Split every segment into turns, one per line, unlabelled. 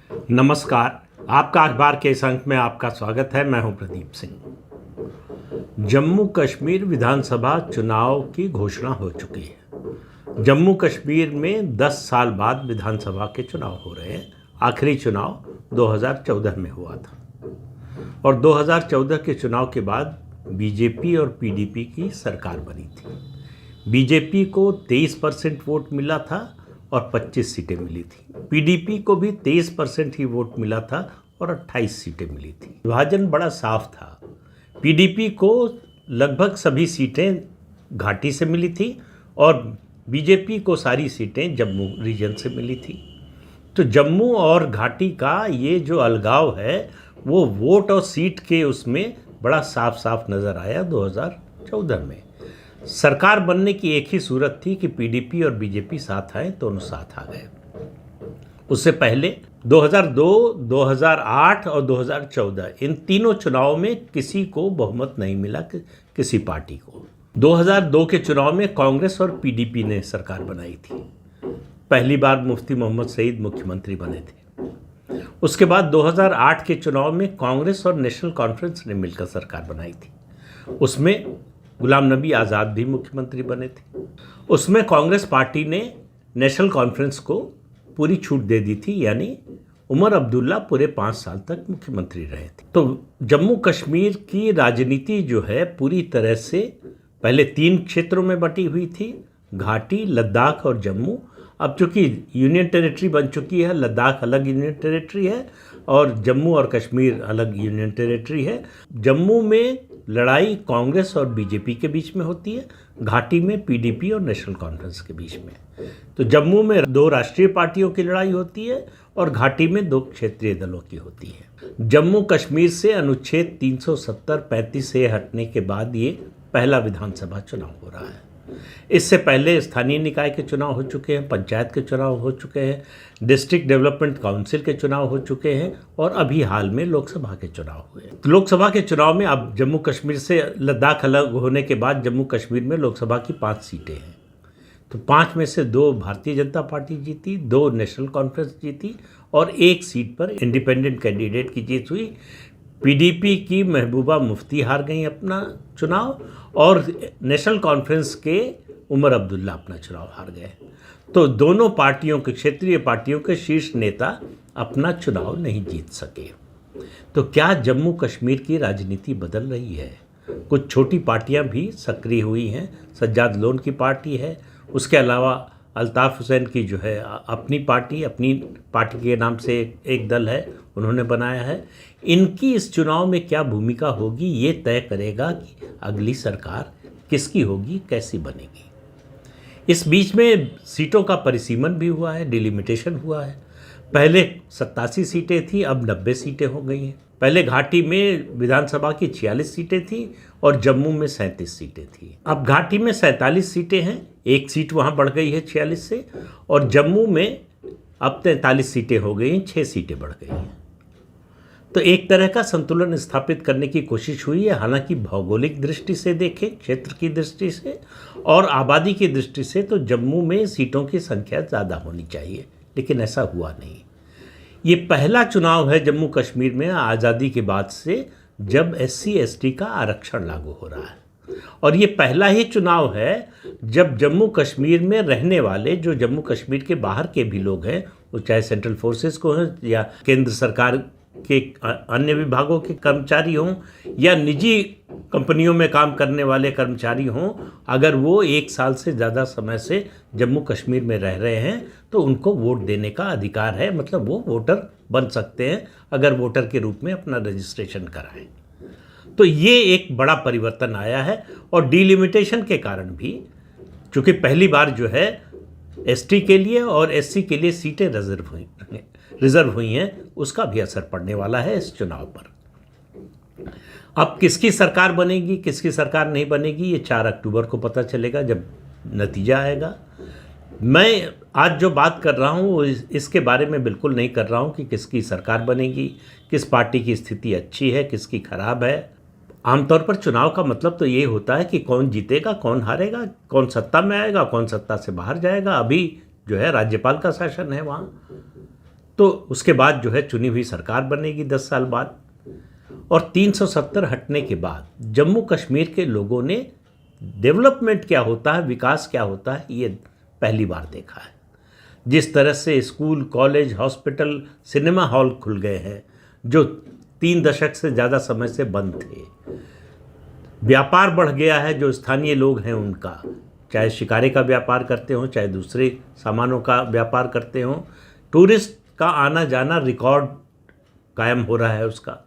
नमस्कार। आपका अखबार के इस अंक में आपका स्वागत है। मैं हूं प्रदीप सिंह। जम्मू कश्मीर विधानसभा चुनाव की घोषणा हो चुकी है। जम्मू कश्मीर में 10 साल बाद विधानसभा के चुनाव हो रहे हैं। आखिरी चुनाव 2014 में हुआ था और 2014 के चुनाव के बाद बीजेपी और पीडीपी की सरकार बनी थी। बीजेपी को 23% वोट मिला था और 25 सीटें मिली थी। पीडीपी को भी 23% ही वोट मिला था और 28 सीटें मिली थी। विभाजन बड़ा साफ था। पीडीपी को लगभग सभी सीटें घाटी से मिली थी और बीजेपी को सारी सीटें जम्मू रीजन से मिली थी। तो जम्मू और घाटी का ये जो अलगाव है वो वोट और सीट के उसमें बड़ा साफ साफ नज़र आया 2014 में। सरकार बनने की एक ही सूरत थी कि पीडीपी और बीजेपी साथ आए, दोनों साथ आ गए। उससे पहले 2002, 2008 और 2014 इन तीनों चुनाव में किसी को बहुमत नहीं मिला किसी पार्टी को। 2002 के चुनाव में कांग्रेस और पीडीपी ने सरकार बनाई थी। पहली बार मुफ्ती मोहम्मद सईद मुख्यमंत्री बने थे। उसके बाद 2008 के चुनाव में कांग्रेस और नेशनल कॉन्फ्रेंस ने मिलकर सरकार बनाई थी। उसमें गुलाम नबी आज़ाद भी मुख्यमंत्री बने थे। उसमें कांग्रेस पार्टी ने नेशनल कॉन्फ्रेंस को पूरी छूट दे दी थी, यानी उमर अब्दुल्ला पूरे 5 साल तक मुख्यमंत्री रहे थे। तो जम्मू कश्मीर की राजनीति जो है पूरी तरह से पहले 3 क्षेत्रों में बटी हुई थी, घाटी, लद्दाख और जम्मू। अब चूंकि यूनियन टेरिटरी बन चुकी है, लद्दाख अलग यूनियन टेरिटरी है और जम्मू और कश्मीर अलग यूनियन टेरिटरी है। जम्मू में लड़ाई कांग्रेस और बीजेपी के बीच में होती है, घाटी में पीडीपी और नेशनल कॉन्फ्रेंस के बीच में। तो जम्मू में 2 राष्ट्रीय पार्टियों की लड़ाई होती है और घाटी में 2 क्षेत्रीय दलों की होती है। जम्मू कश्मीर से अनुच्छेद 370-35 से हटने के बाद ये पहला विधानसभा चुनाव हो रहा है। इससे पहले स्थानीय निकाय के चुनाव हो चुके हैं, पंचायत के चुनाव हो चुके हैं, डिस्ट्रिक्ट डेवलपमेंट काउंसिल के चुनाव हो चुके हैं और अभी हाल में लोकसभा के चुनाव हुए। तो लोकसभा के चुनाव में अब जम्मू कश्मीर से लद्दाख अलग होने के बाद जम्मू कश्मीर में लोकसभा की 5 सीटें हैं। तो 5 में से 2 भारतीय जनता पार्टी जीती, 2 नेशनल कॉन्फ्रेंस जीती और 1 सीट पर इंडिपेंडेंट कैंडिडेट की जीत हुई। पीडीपी की महबूबा मुफ्ती हार गई अपना चुनाव और नेशनल कॉन्फ्रेंस के उमर अब्दुल्ला अपना चुनाव हार गए। तो दोनों पार्टियों के, क्षेत्रीय पार्टियों के शीर्ष नेता अपना चुनाव नहीं जीत सके। तो क्या जम्मू कश्मीर की राजनीति बदल रही है? कुछ छोटी पार्टियां भी सक्रिय हुई हैं। सज्जाद लोन की पार्टी है, उसके अलावा अल्ताफ़ हुसैन की जो है अपनी पार्टी के नाम से एक दल है, उन्होंने बनाया है। इनकी इस चुनाव में क्या भूमिका होगी ये तय करेगा कि अगली सरकार किसकी होगी, कैसी बनेगी। इस बीच में सीटों का परिसीमन भी हुआ है, डिलिमिटेशन हुआ है। पहले 87 सीटें थी, अब 90 सीटें हो गई हैं। पहले घाटी में विधानसभा की 46 सीटें थी और जम्मू में 37 सीटें थी। अब घाटी में 47 सीटें हैं, 1 सीट वहाँ बढ़ गई है 46 से, और जम्मू में अब 43 सीटें हो गई हैं, 6 सीटें बढ़ गई हैं। तो एक तरह का संतुलन स्थापित करने की कोशिश हुई है। हालांकि भौगोलिक दृष्टि से देखें, क्षेत्र की दृष्टि से और आबादी की दृष्टि से तो जम्मू में सीटों की संख्या ज़्यादा होनी चाहिए, लेकिन ऐसा हुआ नहीं। ये पहला चुनाव है जम्मू कश्मीर में आज़ादी के बाद से जब SC/ST का आरक्षण लागू हो रहा है, और ये पहला ही चुनाव है जब जम्मू कश्मीर में रहने वाले, जो जम्मू कश्मीर के बाहर के भी लोग हैं, वो चाहे सेंट्रल फोर्सेस को हैं या केंद्र सरकार के अन्य विभागों के कर्मचारी हों या निजी कंपनियों में काम करने वाले कर्मचारी हों, अगर वो 1 साल से ज़्यादा समय से जम्मू कश्मीर में रह रहे हैं तो उनको वोट देने का अधिकार है। मतलब वो वोटर बन सकते हैं अगर वोटर के रूप में अपना रजिस्ट्रेशन कराएं। तो ये एक बड़ा परिवर्तन आया है। और डिलिमिटेशन के कारण भी, चूँकि पहली बार जो है ST के लिए और SC के लिए सीटें रिजर्व हुई हैं, उसका भी असर पड़ने वाला है इस चुनाव पर। अब किसकी सरकार बनेगी, किसकी सरकार नहीं बनेगी, ये 4 अक्टूबर को पता चलेगा जब नतीजा आएगा। मैं आज जो बात कर रहा हूँ इसके बारे में बिल्कुल नहीं कर रहा हूँ कि किसकी सरकार बनेगी, किस पार्टी की स्थिति अच्छी है, किसकी खराब है। आमतौर पर चुनाव का मतलब तो ये होता है कि कौन जीतेगा, कौन हारेगा, कौन सत्ता में आएगा, कौन सत्ता से बाहर जाएगा। अभी जो है राज्यपाल का शासन है वहाँ, तो उसके बाद जो है चुनी हुई सरकार बनेगी 10 साल बाद, और 370 हटने के बाद जम्मू कश्मीर के लोगों ने डेवलपमेंट क्या होता है, विकास क्या होता है, ये पहली बार देखा है। जिस तरह से school, college, hospital, cinema hall खुल गए हैं जो 3 दशक से ज़्यादा समय से बंद थे, व्यापार बढ़ गया है, जो स्थानीय लोग हैं उनका, चाहे शिकारे का व्यापार करते हों, चाहे दूसरे सामानों का व्यापार करते हों, टूरिस्ट का आना जाना रिकॉर्ड कायम हो रहा है उसका।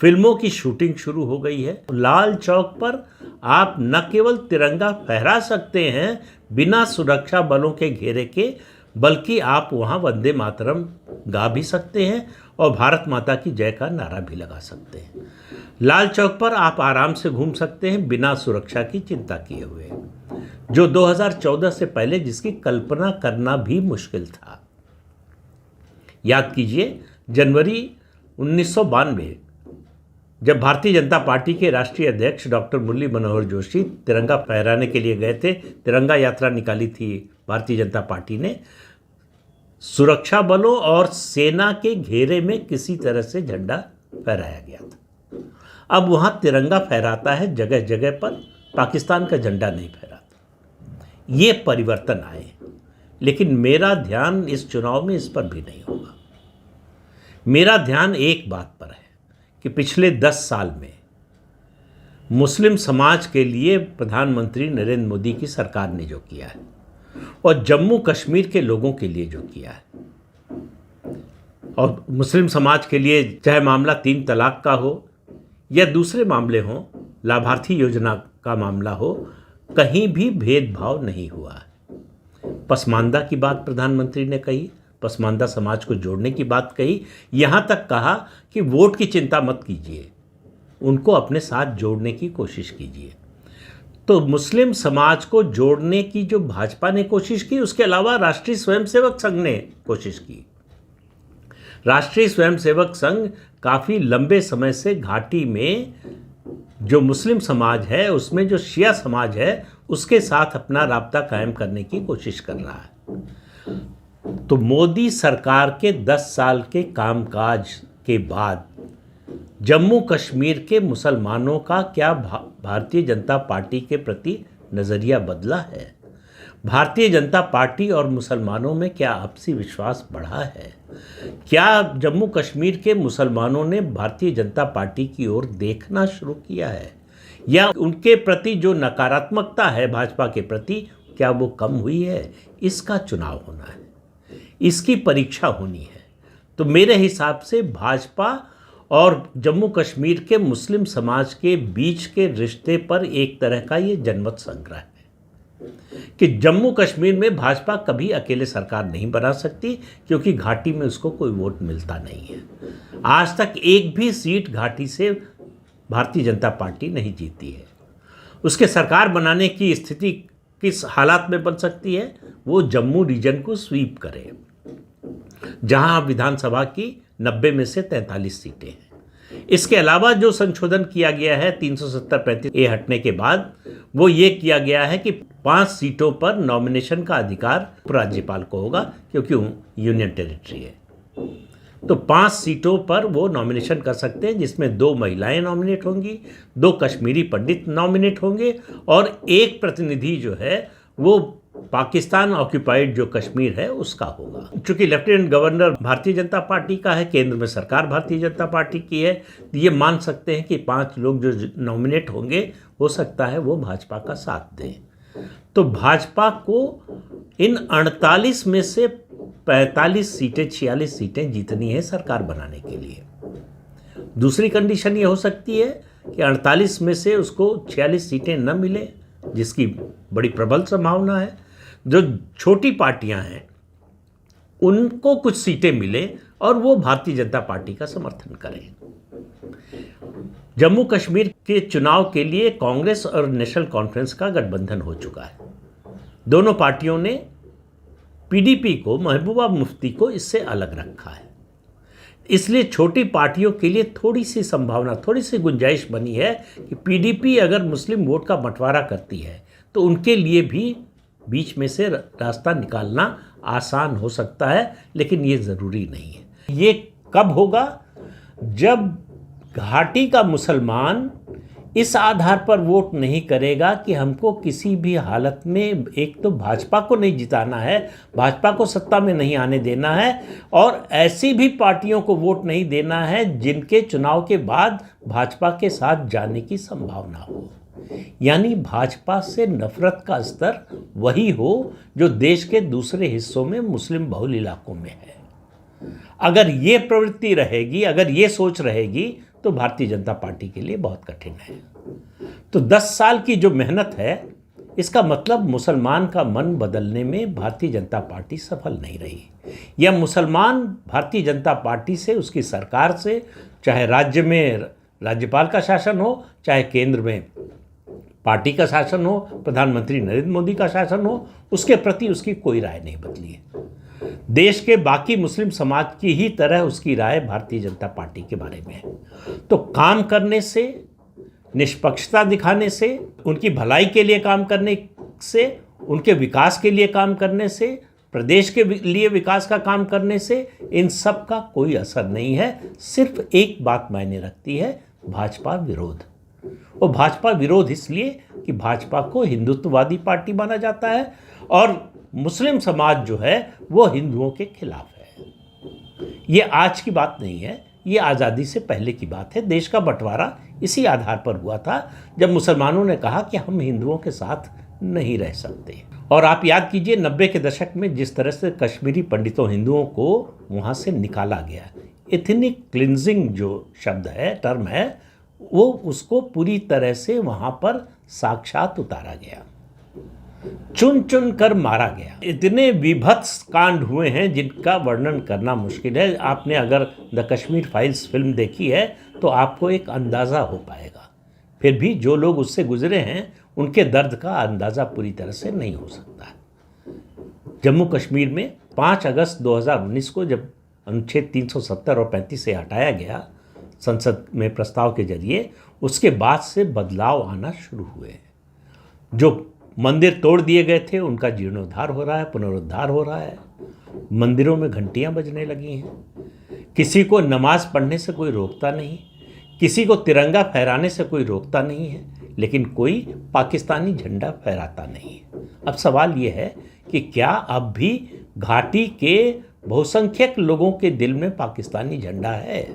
फिल्मों की शूटिंग शुरू हो गई है। लाल चौक पर आप न केवल तिरंगा फहरा सकते हैं बिना सुरक्षा बलों के घेरे के, बल्कि आप वहाँ वंदे मातरम गा भी सकते हैं और भारत माता की जय का नारा भी लगा सकते हैं। लाल चौक पर आप आराम से घूम सकते हैं बिना सुरक्षा की चिंता किए हुए, जो 2014 से पहले जिसकी कल्पना करना भी मुश्किल था। याद कीजिए, जनवरी 1992 जब भारतीय जनता पार्टी के राष्ट्रीय अध्यक्ष डॉक्टर मुरली मनोहर जोशी तिरंगा फहराने के लिए गए थे, तिरंगा यात्रा निकाली थी भारतीय जनता पार्टी ने, सुरक्षा बलों और सेना के घेरे में किसी तरह से झंडा फहराया गया था। अब वहां तिरंगा फहराता है जगह जगह पर, पाकिस्तान का झंडा नहीं फहराता। ये परिवर्तन आए, लेकिन मेरा ध्यान इस चुनाव में इस पर भी नहीं होगा। मेरा ध्यान एक बात पर है कि पिछले 10 साल में मुस्लिम समाज के लिए प्रधानमंत्री नरेंद्र मोदी की सरकार ने जो किया है और जम्मू कश्मीर के लोगों के लिए जो किया है, और मुस्लिम समाज के लिए चाहे मामला 3 तलाक का हो या दूसरे मामले हों, लाभार्थी योजना का मामला हो, कहीं भी भेदभाव नहीं हुआ है। पसमानदा की बात प्रधानमंत्री ने कही, पसमानदा समाज को जोड़ने की बात कही, यहाँ तक कहा कि वोट की चिंता मत कीजिए, उनको अपने साथ जोड़ने की कोशिश कीजिए। तो मुस्लिम समाज को जोड़ने की जो भाजपा ने कोशिश की, उसके अलावा राष्ट्रीय स्वयंसेवक संघ ने कोशिश की। राष्ट्रीय स्वयंसेवक संघ काफ़ी लंबे समय से घाटी में जो मुस्लिम समाज है, उसमें जो शिया समाज है, उसके साथ अपना राब्ता कायम करने की कोशिश कर रहा है। तो मोदी सरकार के 10 साल के कामकाज के बाद जम्मू कश्मीर के मुसलमानों का क्या भारतीय जनता पार्टी के प्रति नज़रिया बदला है? भारतीय जनता पार्टी और मुसलमानों में क्या आपसी विश्वास बढ़ा है? क्या जम्मू कश्मीर के मुसलमानों ने भारतीय जनता पार्टी की ओर देखना शुरू किया है, या उनके प्रति जो नकारात्मकता है भाजपा के प्रति, क्या वो कम हुई है? इसका चुनाव होना है, इसकी परीक्षा होनी है। तो मेरे हिसाब से भाजपा और जम्मू कश्मीर के मुस्लिम समाज के बीच के रिश्ते पर एक तरह का ये जनमत संग्रह है कि जम्मू कश्मीर में भाजपा कभी अकेले सरकार नहीं बना सकती, क्योंकि घाटी में उसको कोई वोट मिलता नहीं है। आज तक एक भी सीट घाटी से भारतीय जनता पार्टी नहीं जीती है। उसके सरकार बनाने की स्थिति किस हालात में बन सकती है? वो जम्मू रीजन को स्वीप करे, जहां विधानसभा की 90 में से 43 सीटें हैं। इसके अलावा जो संशोधन किया गया है 370-35 हटने के बाद, वो ये किया गया है कि 5 सीटों पर नॉमिनेशन का अधिकार राज्यपाल को होगा, क्योंकि यूनियन टेरिटरी है। तो 5 सीटों पर वो नॉमिनेशन कर सकते हैं, जिसमें 2 महिलाएं नॉमिनेट होंगी, 2 कश्मीरी पंडित नॉमिनेट होंगे और 1 प्रतिनिधि जो है वो पाकिस्तान ऑक्यूपाइड जो कश्मीर है उसका होगा। चूंकि lieutenant governor Bharatiya Janata party का है, केंद्र में सरकार भारतीय जनता पार्टी की है, तो ये मान सकते हैं कि 5 लोग जो नॉमिनेट होंगे, हो सकता है वो भाजपा का साथ दें। तो भाजपा को इन 48 में से 45 सीटें, 46 सीटें जीतनी है सरकार बनाने के लिए। दूसरी कंडीशन ये हो सकती है कि 48 में से उसको 46 सीटें न मिले, जिसकी बड़ी प्रबल संभावना है। जो छोटी पार्टियां हैं उनको कुछ सीटें मिले और वो भारतीय जनता पार्टी का समर्थन करें। जम्मू कश्मीर के चुनाव के लिए कांग्रेस और नेशनल कॉन्फ्रेंस का गठबंधन हो चुका है। दोनों पार्टियों ने पीडीपी को, महबूबा मुफ्ती को इससे अलग रखा है। इसलिए छोटी पार्टियों के लिए थोड़ी सी संभावना, थोड़ी सी गुंजाइश बनी है कि पीडीपी अगर मुस्लिम वोट का बंटवारा करती है तो उनके लिए भी बीच में से रास्ता निकालना आसान हो सकता है, लेकिन ये ज़रूरी नहीं है। ये कब होगा? जब घाटी का मुसलमान इस आधार पर वोट नहीं करेगा कि हमको किसी भी हालत में एक तो भाजपा को नहीं जिताना है, भाजपा को सत्ता में नहीं आने देना है, और ऐसी भी पार्टियों को वोट नहीं देना है जिनके चुनाव के बाद भाजपा के साथ जाने की संभावना हो। यानी भाजपा से नफरत का स्तर वही हो जो देश के दूसरे हिस्सों में मुस्लिम बहुल इलाकों में है। अगर ये प्रवृत्ति रहेगी, अगर ये सोच रहेगी, तो भारतीय जनता पार्टी के लिए बहुत कठिन है। तो 10 साल की जो मेहनत है, इसका मतलब मुसलमान का मन बदलने में भारतीय जनता पार्टी सफल नहीं रही। या मुसलमान भारतीय जनता पार्टी से, उसकी सरकार से, चाहे राज्य में राज्यपाल का शासन हो, चाहे केंद्र में पार्टी का शासन हो, प्रधानमंत्री नरेंद्र मोदी का शासन हो, उसके प्रति उसकी कोई राय नहीं बदली है। देश के बाकी मुस्लिम समाज की ही तरह उसकी राय भारतीय जनता पार्टी के बारे में है। तो काम करने से, निष्पक्षता दिखाने से, उनकी भलाई के लिए काम करने से, उनके विकास के लिए काम करने से, प्रदेश के लिए विकास का काम करने से, इन सब का कोई असर नहीं है। सिर्फ एक बात मायने रखती है, भाजपा विरोध। और भाजपा विरोध इसलिए कि भाजपा को हिंदुत्ववादी पार्टी माना जाता है और मुस्लिम समाज जो है वो हिंदुओं के खिलाफ है। ये आज की बात नहीं है, ये आज़ादी से पहले की बात है। देश का बंटवारा इसी आधार पर हुआ था, जब मुसलमानों ने कहा कि हम हिंदुओं के साथ नहीं रह सकते। और आप याद कीजिए 90 के दशक में जिस तरह से कश्मीरी पंडितों, हिंदुओं को वहाँ से निकाला गया, एथनिक क्लिनजिंग जो शब्द है, टर्म है, वो उसको पूरी तरह से वहाँ पर साक्षात उतारा गया, चुन चुन कर मारा गया। इतने विभत्स कांड हुए हैं जिनका वर्णन करना मुश्किल है। आपने अगर द कश्मीर फाइल्स फिल्म देखी है तो आपको एक अंदाज़ा हो पाएगा। फिर भी जो लोग उससे गुजरे हैं उनके दर्द का अंदाज़ा पूरी तरह से नहीं हो सकता। जम्मू कश्मीर में 5 अगस्त 2019 को जब अनुच्छेद 370 और 35 से हटाया गया संसद में प्रस्ताव के जरिए, उसके बाद से बदलाव आना शुरू हुए। जो मंदिर तोड़ दिए गए थे उनका जीर्णोद्धार हो रहा है, पुनरुद्धार हो रहा है। मंदिरों में घंटियां बजने लगी हैं। किसी को नमाज पढ़ने से कोई रोकता नहीं, किसी को तिरंगा फहराने से कोई रोकता नहीं है, लेकिन कोई पाकिस्तानी झंडा फहराता नहीं है। अब सवाल ये है कि क्या अब भी घाटी के बहुसंख्यक लोगों के दिल में पाकिस्तानी झंडा है?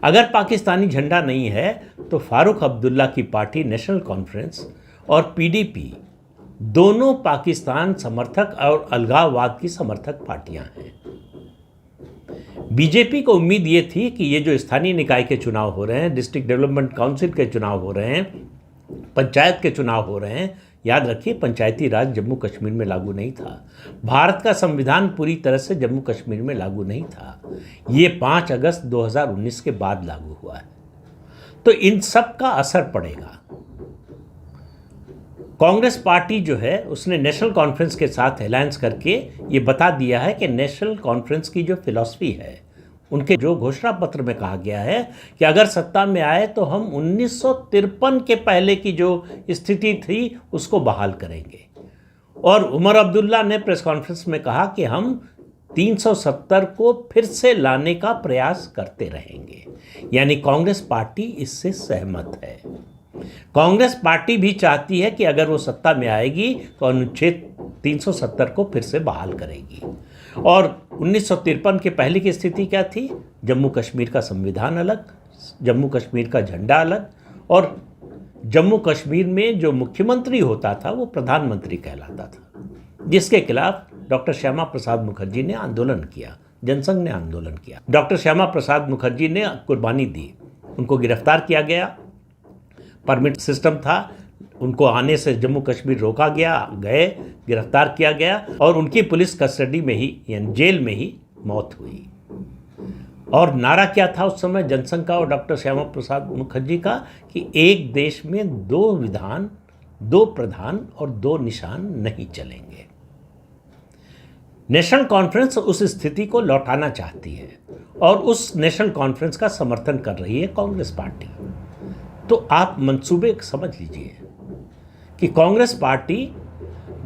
अगर पाकिस्तानी झंडा नहीं है तो फारूक अब्दुल्ला की पार्टी नेशनल कॉन्फ्रेंस और पीडीपी दोनों पाकिस्तान समर्थक और अलगाववाद की समर्थक पार्टियां हैं। बीजेपी को उम्मीद ये थी कि ये जो स्थानीय निकाय के चुनाव हो रहे हैं, डिस्ट्रिक्ट डेवलपमेंट काउंसिल के चुनाव हो रहे हैं, पंचायत के चुनाव हो रहे हैं, याद रखिए पंचायती राज जम्मू कश्मीर में लागू नहीं था। भारत का संविधान पूरी तरह से जम्मू कश्मीर में लागू नहीं था। ये 5 अगस्त 2019 के बाद लागू हुआ है। तो इन सब का असर पड़ेगा। कांग्रेस पार्टी जो है उसने नेशनल कॉन्फ्रेंस के साथ अलायंस करके ये बता दिया है कि नेशनल कॉन्फ्रेंस की जो फिलॉसफी है, उनके जो घोषणा पत्र में कहा गया है कि अगर सत्ता में आए तो हम 1953 के पहले की जो स्थिति थी उसको बहाल करेंगे। और उमर अब्दुल्ला ने प्रेस कॉन्फ्रेंस में कहा कि हम 370 को फिर से लाने का प्रयास करते रहेंगे। यानी कांग्रेस पार्टी इससे सहमत है। कांग्रेस पार्टी भी चाहती है कि अगर वो सत्ता में आएगी तो अनुच्छेद 370 को फिर से बहाल करेगी। और 1953 के पहले की स्थिति क्या थी? जम्मू कश्मीर का संविधान अलग, जम्मू कश्मीर का झंडा अलग, और जम्मू कश्मीर में जो मुख्यमंत्री होता था वो प्रधानमंत्री कहलाता था, जिसके खिलाफ डॉक्टर श्यामा प्रसाद मुखर्जी ने आंदोलन किया, जनसंघ ने आंदोलन किया। डॉक्टर श्यामा प्रसाद मुखर्जी ने कुर्बानी दी, उनको गिरफ्तार किया गया, परमिट सिस्टम था, उनको आने से जम्मू कश्मीर रोका गया, गए, गिरफ्तार किया गया और उनकी पुलिस कस्टडी में ही यानी जेल में ही मौत हुई। और नारा क्या था उस समय जनसंघ का और डॉक्टर श्यामा प्रसाद मुखर्जी का कि एक देश में 2 विधान, 2 प्रधान और 2 निशान नहीं चलेंगे। नेशनल कॉन्फ्रेंस उस स्थिति को लौटाना चाहती है और उस नेशनल कॉन्फ्रेंस का समर्थन कर रही है कांग्रेस पार्टी। तो आप मंसूबे समझ लीजिए कि कांग्रेस पार्टी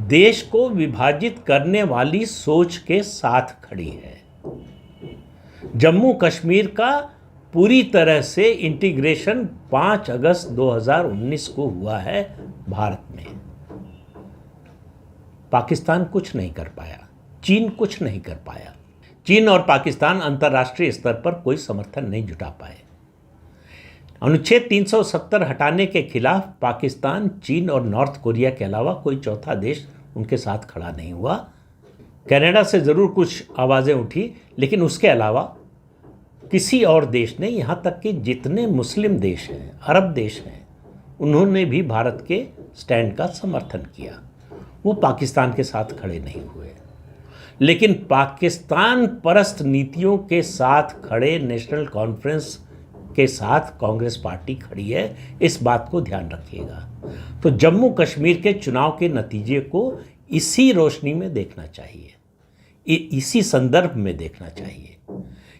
देश को विभाजित करने वाली सोच के साथ खड़ी है। जम्मू कश्मीर का पूरी तरह से इंटीग्रेशन 5 अगस्त 2019 को हुआ है भारत में। पाकिस्तान कुछ नहीं कर पाया, चीन कुछ नहीं कर पाया। चीन और पाकिस्तान अंतर्राष्ट्रीय स्तर पर कोई समर्थन नहीं जुटा पाए। अनुच्छेद 370 हटाने के खिलाफ पाकिस्तान, चीन और नॉर्थ कोरिया के अलावा कोई चौथा देश उनके साथ खड़ा नहीं हुआ। कनाडा से ज़रूर कुछ आवाज़ें उठी, लेकिन उसके अलावा किसी और देश ने, यहाँ तक कि जितने मुस्लिम देश हैं, अरब देश हैं, उन्होंने भी भारत के स्टैंड का समर्थन किया। वो पाकिस्तान के साथ खड़े नहीं हुए। लेकिन पाकिस्तान परस्त नीतियों के साथ खड़े नेशनल कॉन्फ्रेंस के साथ कांग्रेस पार्टी खड़ी है, इस बात को ध्यान रखिएगा। तो जम्मू कश्मीर के चुनाव के नतीजे को इसी रोशनी में देखना चाहिए, इसी संदर्भ में देखना चाहिए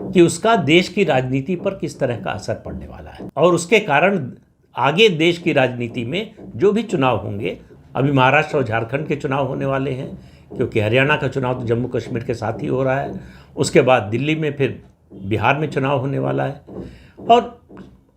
कि उसका देश की राजनीति पर किस तरह का असर पड़ने वाला है, और उसके कारण आगे देश की राजनीति में जो भी चुनाव होंगे, अभी महाराष्ट्र और झारखंड के चुनाव होने वाले हैं, क्योंकि हरियाणा का चुनाव तो जम्मू कश्मीर के साथ ही हो रहा है, उसके बाद दिल्ली में, फिर बिहार में चुनाव होने वाला है, और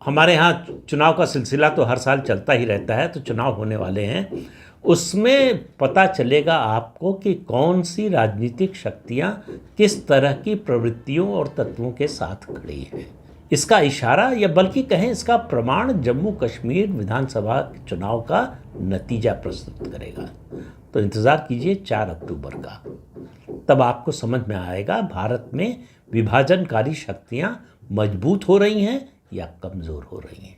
हमारे यहाँ चुनाव का सिलसिला तो हर साल चलता ही रहता है। तो चुनाव होने वाले हैं, उसमें पता चलेगा आपको कि कौन सी राजनीतिक शक्तियाँ किस तरह की प्रवृत्तियों और तत्वों के साथ खड़ी हैं। इसका इशारा, या बल्कि कहें इसका प्रमाण, जम्मू कश्मीर विधानसभा चुनाव का नतीजा प्रस्तुत करेगा। तो इंतज़ार कीजिए 4 अक्टूबर का, तब आपको समझ में आएगा भारत में विभाजनकारी शक्तियाँ मजबूत हो रही हैं या कमज़ोर हो रही हैं।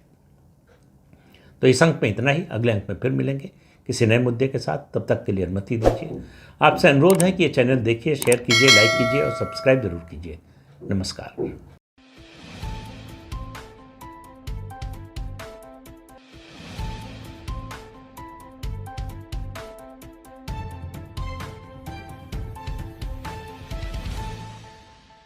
तो इस अंक में इतना ही, अगले अंक में फिर मिलेंगे किसी नए मुद्दे के साथ। तब तक के लिए अनुमति दीजिए। आपसे अनुरोध है कि ये चैनल देखिए, शेयर कीजिए, लाइक कीजिए और सब्सक्राइब जरूर कीजिए। नमस्कार।